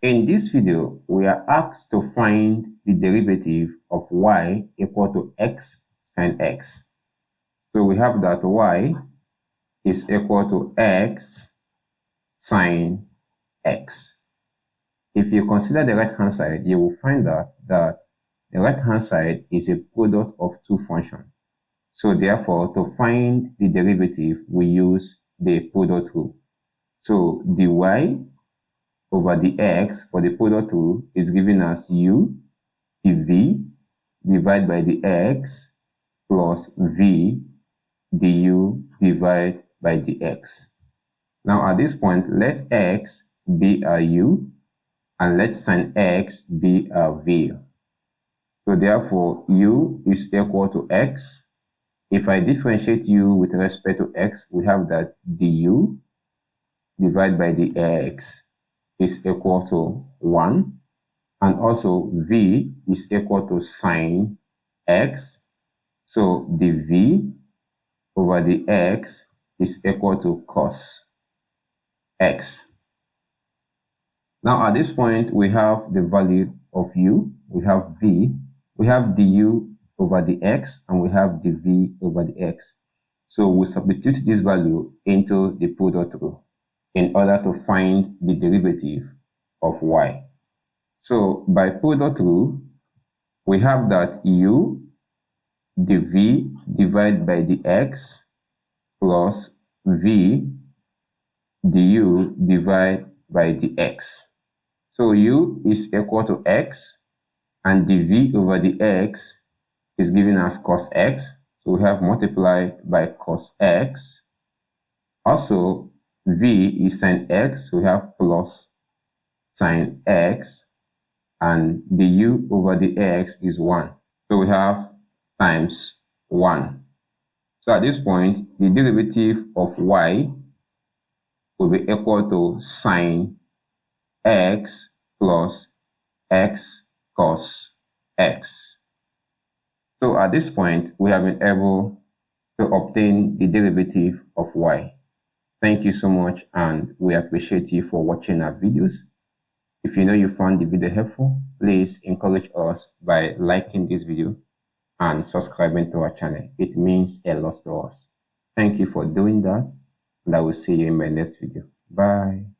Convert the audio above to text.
In this video, we are asked to find the derivative of y equal to x sine x. So we have that y is equal to x sine x. If you consider the right-hand side, you will find that the right-hand side is a product of two functions. So therefore, to find the derivative, we use the product rule. So dy over the x for the product rule is given as u dv divided by the x plus v du divided by the x. Now at this point, let x be our u and let sine x be our v. So therefore, u is equal to x. If I differentiate u with respect to x, we have that du divided by the x is equal to 1, and also v is equal to sine x. So the v over the x is equal to cos x. Now at this point, we have the value of u, we have v, we have du over the x, and we have the v over the x. So we substitute this value into the product rule in order to find the derivative of y. So by product rule, we have that u dv divided by the x plus v du divided by the x. So u is equal to x, and dv over the x is given as cos x. So we have multiplied by cos x. Also, v is sine x, so we have plus sine x, and the u over the x is 1. So we have times 1. So at this point, the derivative of y will be equal to sine x plus x cos x. So at this point, we have been able to obtain the derivative of y. Thank you so much, and we appreciate you for watching our videos. If you know you found the video helpful, please encourage us by liking this video and subscribing to our channel. It means a lot to us. Thank you for doing that, and I will see you in my next video. Bye.